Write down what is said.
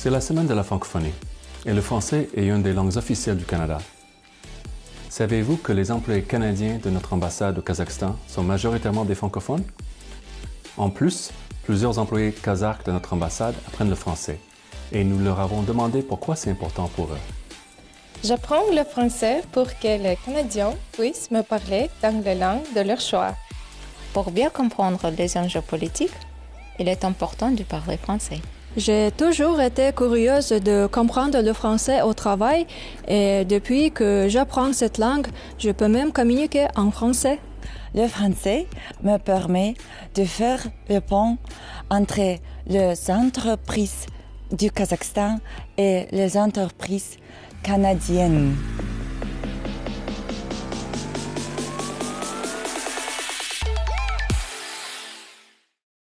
C'est la semaine de la francophonie et le français est une des langues officielles du Canada. Savez-vous que les employés canadiens de notre ambassade au Kazakhstan sont majoritairement des francophones? En plus, plusieurs employés kazakhs de notre ambassade apprennent le français et nous leur avons demandé pourquoi c'est important pour eux. J'apprends le français pour que les Canadiens puissent me parler dans la langue de leur choix. Pour bien comprendre les enjeux politiques, il est important de parler français. J'ai toujours été curieuse de comprendre le français au travail et depuis que j'apprends cette langue, je peux même communiquer en français. Le français me permet de faire le pont entre les entreprises du Kazakhstan et les entreprises canadiennes.